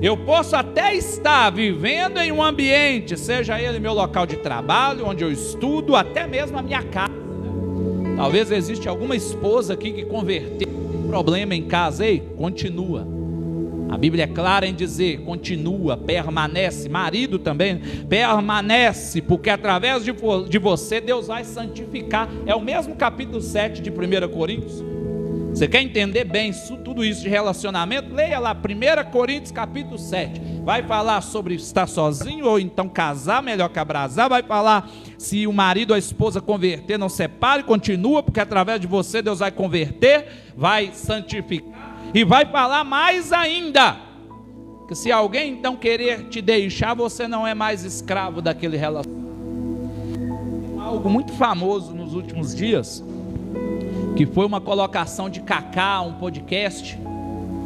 Eu posso até estar vivendo em um ambiente, seja ele meu local de trabalho, onde eu estudo, até mesmo a minha casa, né? Talvez existe alguma esposa aqui que converteu um problema em casa. Ei, continua. A Bíblia é clara em dizer, continua, permanece. Marido também, permanece, porque através de você Deus vai santificar. É o mesmo capítulo 7 de 1 Coríntios. Você quer entender bem tudo isso de relacionamento? Leia lá 1 Coríntios capítulo 7. Vai falar sobre estar sozinho ou então casar, melhor que abrasar. Vai falar se o marido ou a esposa converter, não separe, continua, porque através de você Deus vai converter, vai santificar. E vai falar mais ainda, que se alguém então querer te deixar, você não é mais escravo daquele relacionamento. Algo muito famoso nos últimos dias, que foi uma colocação de Kaká, um podcast,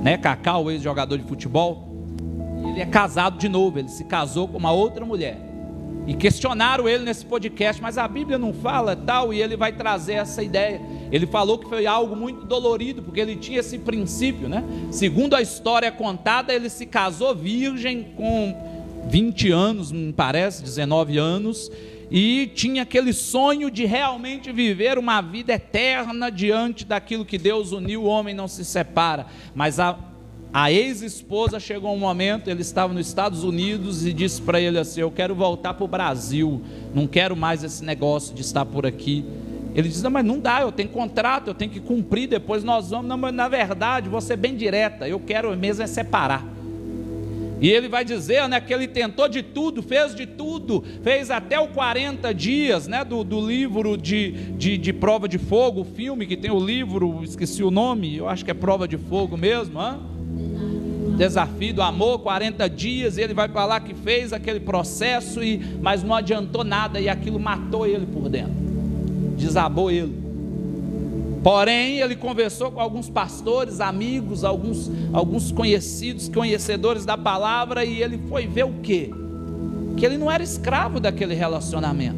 né? Kaká, o ex-jogador de futebol, ele é casado de novo, ele se casou com uma outra mulher. E questionaram ele nesse podcast, mas a Bíblia não fala tal, e ele vai trazer essa ideia. Ele falou que foi algo muito dolorido, porque ele tinha esse princípio, né? Segundo a história contada, ele se casou virgem com 20 anos, me parece, 19 anos, e tinha aquele sonho de realmente viver uma vida eterna diante daquilo que Deus uniu. O homem não se separa, mas a ex-esposa chegou um momento, ele estava nos Estados Unidos e disse para ele assim: eu quero voltar para o Brasil, não quero mais esse negócio de estar por aqui. Ele diz: não, mas não dá, eu tenho contrato, eu tenho que cumprir, depois nós vamos. Não, mas na verdade, vou ser bem direta, eu quero mesmo é separar. E ele vai dizer, né, que ele tentou de tudo, fez até o 40 dias, né, do livro de Prova de Fogo, o filme que tem o livro, esqueci o nome, eu acho que é Prova de Fogo mesmo, Desafio do Amor, 40 dias, e ele vai falar que fez aquele processo, mas não adiantou nada, e aquilo matou ele por dentro, desabou ele. Porém, ele conversou com alguns pastores, amigos, alguns conhecidos, conhecedores da palavra, e ele foi ver o quê? Que ele não era escravo daquele relacionamento,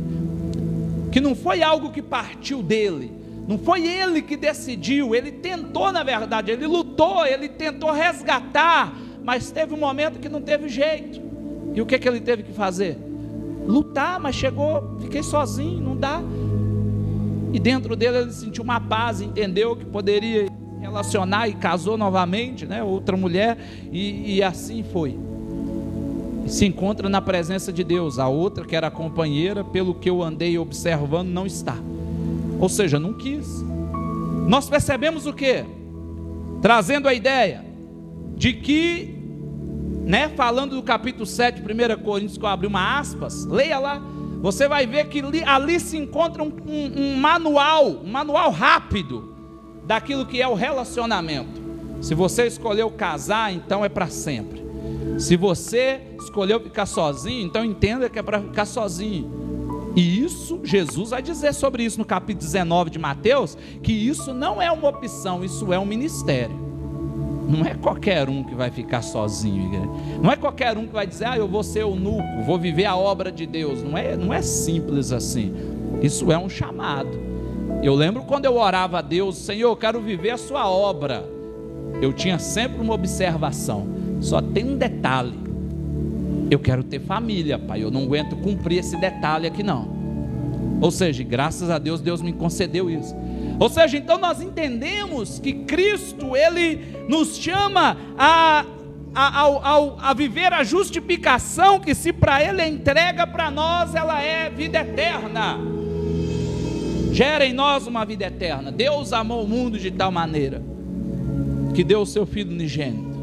que não foi algo que partiu dele, não foi ele que decidiu. Ele tentou, na verdade, ele lutou, ele tentou resgatar, mas teve um momento que não teve jeito. E o que ele teve que fazer? Lutar, mas fiquei sozinho, não dá. E dentro dele ele sentiu uma paz, entendeu que poderia relacionar, e casou novamente, né, outra mulher, e assim foi. E se encontra na presença de Deus. A outra, que era a companheira, pelo que eu andei observando, não está. Ou seja, não quis. Nós percebemos o quê? Trazendo a ideia de que, né, falando do capítulo 7, 1 Coríntios, que eu abri uma aspas, leia lá, você vai ver que ali se encontra um manual rápido daquilo que é o relacionamento. Se você escolheu casar, então é para sempre. Se você escolheu ficar sozinho, então entenda que é para ficar sozinho. E isso, Jesus vai dizer sobre isso no capítulo 19 de Mateus, que isso não é uma opção, isso é um ministério. Não é qualquer um que vai ficar sozinho, igreja. Não é qualquer um que vai dizer: eu vou ser eunuco, vou viver a obra de Deus. Não é simples assim. Isso é um chamado. Eu lembro quando eu orava a Deus: Senhor, eu quero viver a sua obra. Eu tinha sempre uma observação: só tem um detalhe. Eu quero ter família, Pai, eu não aguento cumprir esse detalhe aqui não. Ou seja, graças a Deus, Deus me concedeu isso. Ou seja, então nós entendemos que Cristo, Ele nos chama a viver a justificação, que se para Ele é entrega, para nós ela é vida eterna. Gera em nós uma vida eterna. Deus amou o mundo de tal maneira que deu o seu Filho unigênito,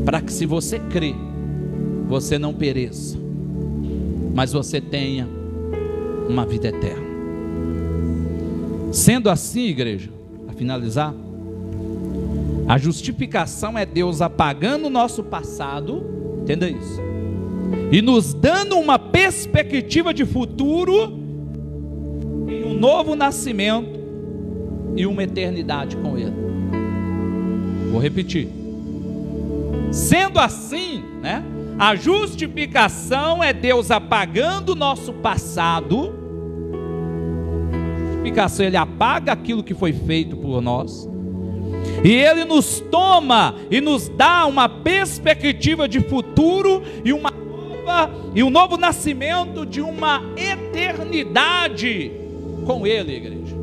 para que, se você crê, você não pereça, mas você tenha uma vida eterna. Sendo assim, igreja, a finalizar, a justificação é Deus apagando o nosso passado, entenda isso, e nos dando uma perspectiva de futuro, em um novo nascimento e uma eternidade com Ele. Vou repetir. Sendo assim, né? A justificação é Deus apagando o nosso passado. A justificação, Ele apaga aquilo que foi feito por nós, e Ele nos toma e nos dá uma perspectiva de futuro e um novo nascimento de uma eternidade com Ele, igreja.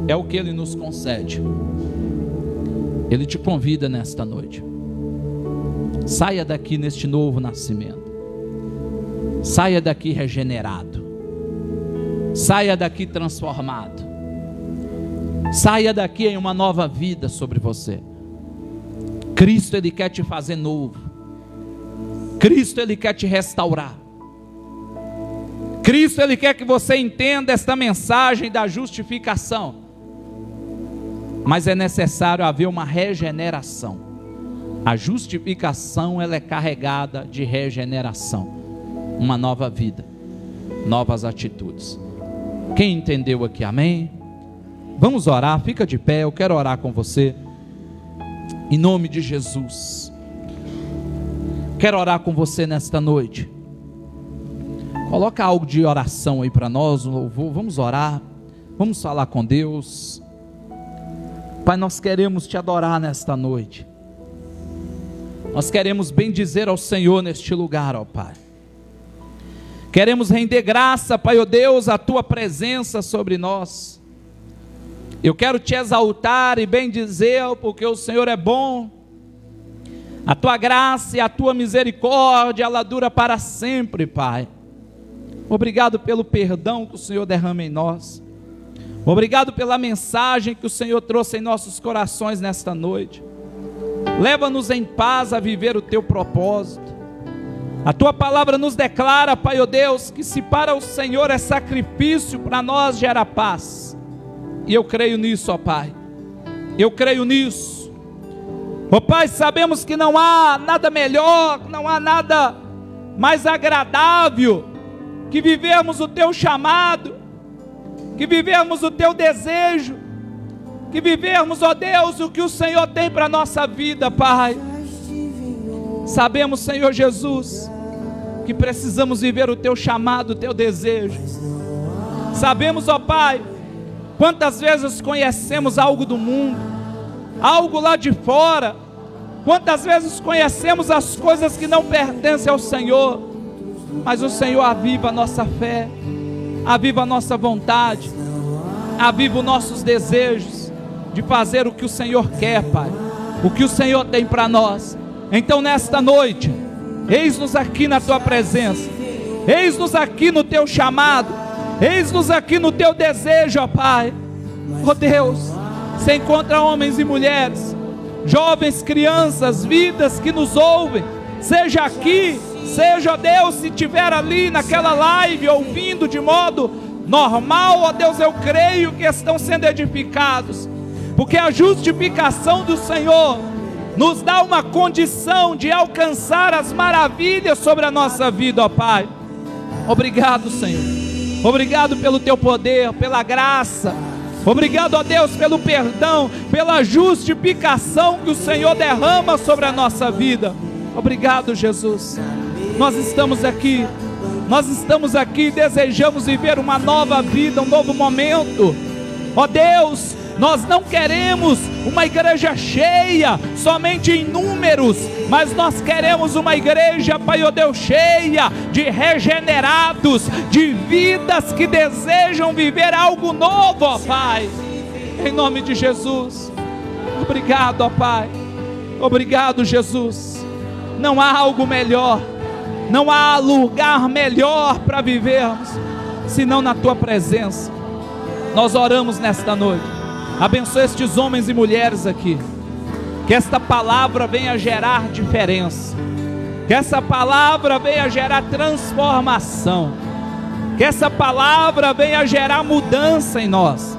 É o que Ele nos concede. Ele te convida nesta noite. Saia daqui neste novo nascimento. Saia daqui regenerado. Saia daqui transformado. Saia daqui em uma nova vida sobre você. Cristo, Ele quer te fazer novo. Cristo, Ele quer te restaurar. Cristo, Ele quer que você entenda esta mensagem da justificação. Mas é necessário haver uma regeneração. A justificação, ela é carregada de regeneração, uma nova vida, novas atitudes. Quem entendeu aqui, amém? Vamos orar, fica de pé, eu quero orar com você, em nome de Jesus. Quero orar com você nesta noite. Coloca algo de oração aí para nós, um louvor. Vamos orar, vamos falar com Deus. Pai, nós queremos te adorar nesta noite. Nós queremos bendizer ao Senhor neste lugar, ó Pai. Queremos render graça, Pai, ó Deus, a tua presença sobre nós. Eu quero te exaltar e bendizer, porque o Senhor é bom. A tua graça e a tua misericórdia, ela dura para sempre, Pai. Obrigado pelo perdão que o Senhor derrama em nós. Obrigado pela mensagem que o Senhor trouxe em nossos corações nesta noite. Leva-nos em paz a viver o teu propósito. A tua palavra nos declara, Pai, ó Deus, que se para o Senhor é sacrifício, para nós gera paz. E eu creio nisso, ó Pai. Eu creio nisso. Ó Pai, sabemos que não há nada melhor, não há nada mais agradável que vivermos o teu chamado, que vivermos o teu desejo, que vivermos, ó Deus, o que o Senhor tem para a nossa vida, Pai. Sabemos, Senhor Jesus, que precisamos viver o teu chamado, o teu desejo. Sabemos, ó Pai, quantas vezes conhecemos algo do mundo, algo lá de fora. Quantas vezes conhecemos as coisas que não pertencem ao Senhor, mas o Senhor aviva a nossa fé, aviva a nossa vontade, aviva os nossos desejos de fazer o que o Senhor quer, Pai, o que o Senhor tem para nós. Então nesta noite, eis-nos aqui na tua presença, eis-nos aqui no teu chamado, eis-nos aqui no teu desejo, ó Pai. Ó Deus, se encontra homens e mulheres, jovens, crianças, vidas que nos ouvem, seja aqui, seja, ó Deus, se estiver ali naquela live, ouvindo de modo normal, ó Deus, eu creio que estão sendo edificados, porque a justificação do Senhor nos dá uma condição de alcançar as maravilhas sobre a nossa vida, ó Pai. Obrigado, Senhor. Obrigado pelo teu poder, pela graça. Obrigado, ó Deus, pelo perdão, pela justificação que o Senhor derrama sobre a nossa vida. Obrigado, Jesus. Nós estamos aqui, desejamos viver uma nova vida, um novo momento. Ó Deus, nós não queremos uma igreja cheia, somente em números, mas nós queremos uma igreja, Pai, ó Deus, cheia de regenerados, de vidas que desejam viver algo novo, ó Pai, em nome de Jesus. Obrigado, ó Pai, obrigado, Jesus. Não há algo melhor, não há lugar melhor para vivermos, senão na Tua presença. Nós oramos nesta noite, abençoa estes homens e mulheres aqui, que esta palavra venha gerar diferença, que essa palavra venha gerar transformação, que essa palavra venha gerar mudança em nós,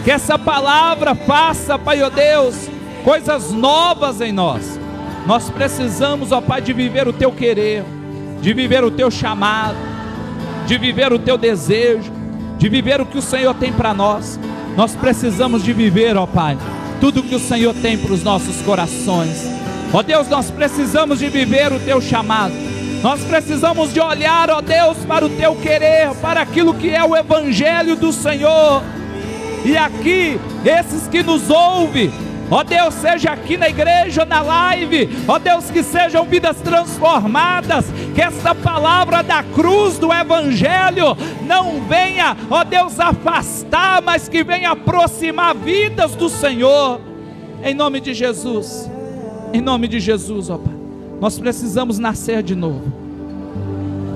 que essa palavra faça, Pai, ó Deus, coisas novas em nós. Nós precisamos, ó Pai, de viver o Teu querer, de viver o Teu chamado, de viver o Teu desejo, de viver o que o Senhor tem para nós. Nós precisamos de viver, ó Pai, tudo que o Senhor tem para os nossos corações. Ó Deus, nós precisamos de viver o Teu chamado. Nós precisamos de olhar, ó Deus, para o Teu querer, para aquilo que é o Evangelho do Senhor. E aqui, esses que nos ouvem, ó Deus, seja aqui na igreja, na live, ó Deus, que sejam vidas transformadas, que essa palavra da cruz do Evangelho não venha, ó Deus, afastar, mas que venha aproximar vidas do Senhor, em nome de Jesus, ó Pai. Nós precisamos nascer de novo,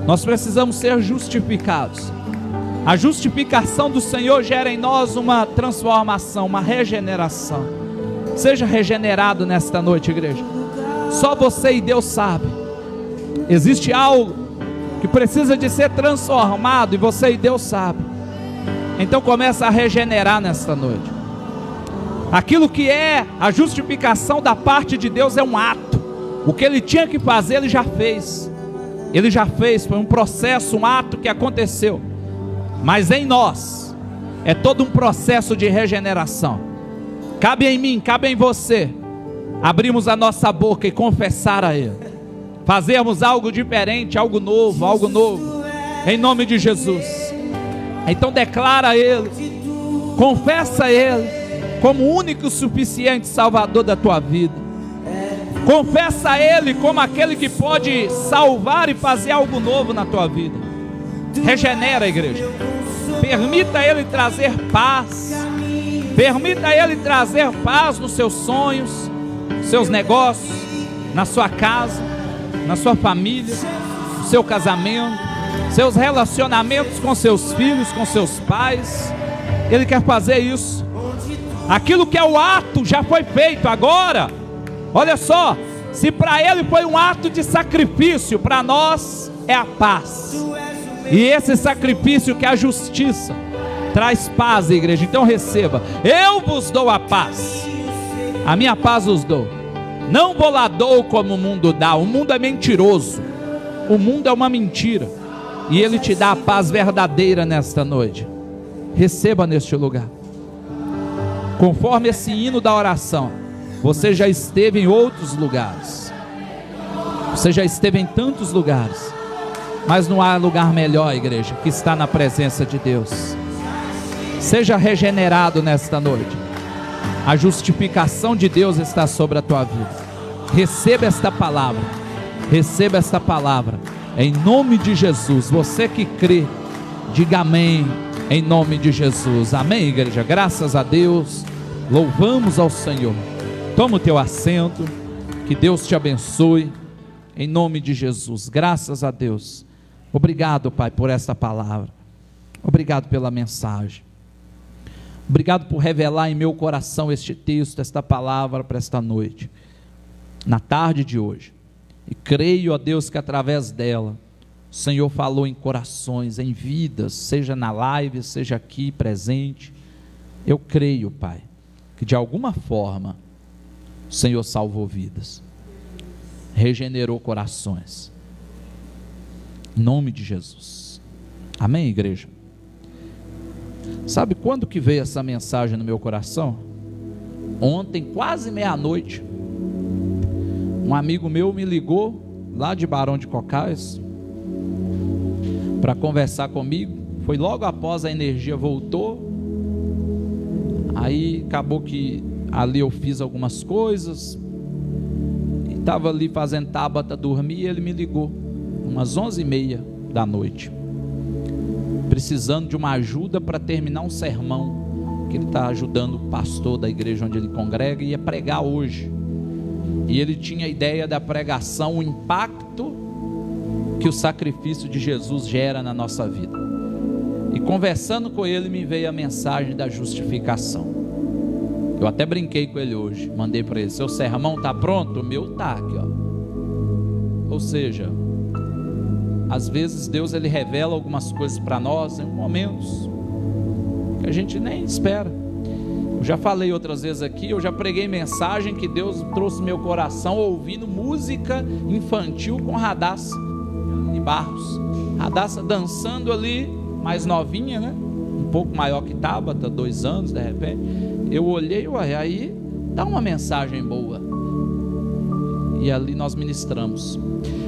nós precisamos ser justificados. A justificação do Senhor gera em nós uma transformação, uma regeneração. Seja regenerado nesta noite, igreja. Só você e Deus sabe. Existe algo que precisa de ser transformado, e você e Deus sabe. Então começa a regenerar nesta noite. Aquilo que é a justificação da parte de Deus é um ato. O que Ele tinha que fazer, Ele já fez. Ele já fez, foi um processo, um ato que aconteceu. Mas em nós é todo um processo de regeneração. Cabe em mim, cabe em você abrirmos a nossa boca e confessar a Ele, fazermos algo diferente, algo novo, em nome de Jesus. Então declara a Ele, confessa a Ele como o único e suficiente Salvador da tua vida. Confessa a Ele como aquele que pode salvar e fazer algo novo na tua vida. Regenera a igreja. Permita a Ele trazer paz. Permita a Ele trazer paz nos seus sonhos, nos seus negócios, na sua casa, na sua família, no seu casamento, seus relacionamentos com seus filhos, com seus pais. Ele quer fazer isso. Aquilo que é o ato já foi feito. Agora, olha só, se para Ele foi um ato de sacrifício, para nós é a paz. E esse sacrifício que é a justiça traz paz, igreja. Então receba. Eu vos dou a paz, a minha paz vos dou. Não vou lá dou como o mundo dá. O mundo é mentiroso, o mundo é uma mentira, e Ele te dá a paz verdadeira nesta noite. Receba neste lugar. Conforme esse hino da oração, você já esteve em outros lugares, você já esteve em tantos lugares, mas não há lugar melhor, igreja, que está na presença de Deus. Seja regenerado nesta noite. A justificação de Deus está sobre a tua vida. Receba esta palavra. Receba esta palavra em nome de Jesus. Você que crê, diga amém em nome de Jesus. Amém, igreja. Graças a Deus. Louvamos ao Senhor. Toma o teu assento. Que Deus te abençoe em nome de Jesus. Graças a Deus. Obrigado, Pai, por esta palavra. Obrigado pela mensagem. Obrigado por revelar em meu coração este texto, esta palavra para esta noite, na tarde de hoje. E creio, ó Deus, que através dela o Senhor falou em corações, em vidas, seja na live, seja aqui presente. Eu creio, Pai, que de alguma forma o Senhor salvou vidas, regenerou corações, em nome de Jesus. Amém, igreja? Sabe quando que veio essa mensagem no meu coração? Ontem, quase meia-noite, um amigo meu me ligou lá de Barão de Cocais para conversar comigo. Foi logo após a energia voltou. Aí acabou que ali eu fiz algumas coisas e estava ali fazendo Tabata dormir, e ele me ligou umas 11h30 da noite, precisando de uma ajuda para terminar um sermão que ele está ajudando o pastor da igreja onde ele congrega e ia pregar hoje. E ele tinha a ideia da pregação, o impacto que o sacrifício de Jesus gera na nossa vida. E conversando com ele, me veio a mensagem da justificação. Eu até brinquei com ele hoje, mandei para ele: seu sermão está pronto? O meu está aqui, ó. Ou seja, às vezes Deus ele revela algumas coisas para nós em momentos que a gente nem espera. Eu já falei outras vezes aqui, eu já preguei mensagem que Deus trouxe no meu coração ouvindo música infantil com Radassa e Barros. Radassa dançando ali, mais novinha, né? Um pouco maior que Tabata, 2 anos de repente. Eu olhei, ué, aí dá uma mensagem boa. E ali nós ministramos.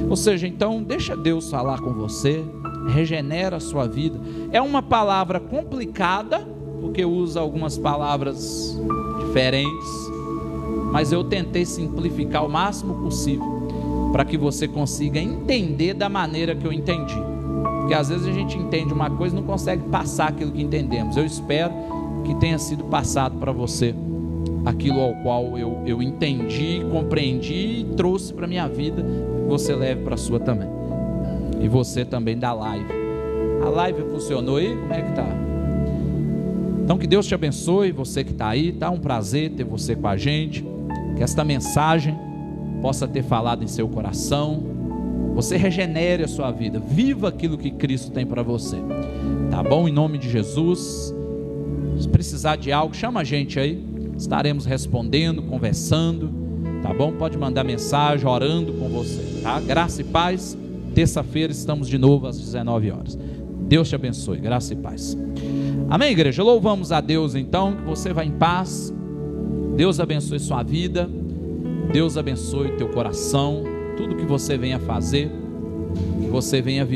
Ou seja, então deixa Deus falar com você, regenera a sua vida. É uma palavra complicada, porque usa algumas palavras diferentes, mas eu tentei simplificar o máximo possível, para que você consiga entender da maneira que eu entendi. Porque às vezes a gente entende uma coisa e não consegue passar aquilo que entendemos. Eu espero que tenha sido passado para você aquilo ao qual eu entendi, compreendi e trouxe para a minha vida, que você leve para a sua também. E você também da live. A live funcionou aí? Como é que está? Então que Deus te abençoe, você que está aí, tá um prazer ter você com a gente, que esta mensagem possa ter falado em seu coração, você regenere a sua vida, viva aquilo que Cristo tem para você, tá bom? Em nome de Jesus. Se precisar de algo, chama a gente aí, estaremos respondendo, conversando, tá bom? Pode mandar mensagem, orando com você, tá? Graça e paz. Terça-feira estamos de novo às 19 horas. Deus te abençoe, graça e paz. Amém, igreja? Louvamos a Deus então, que você vai em paz. Deus abençoe sua vida, Deus abençoe teu coração, tudo que você venha fazer, que você venha viver.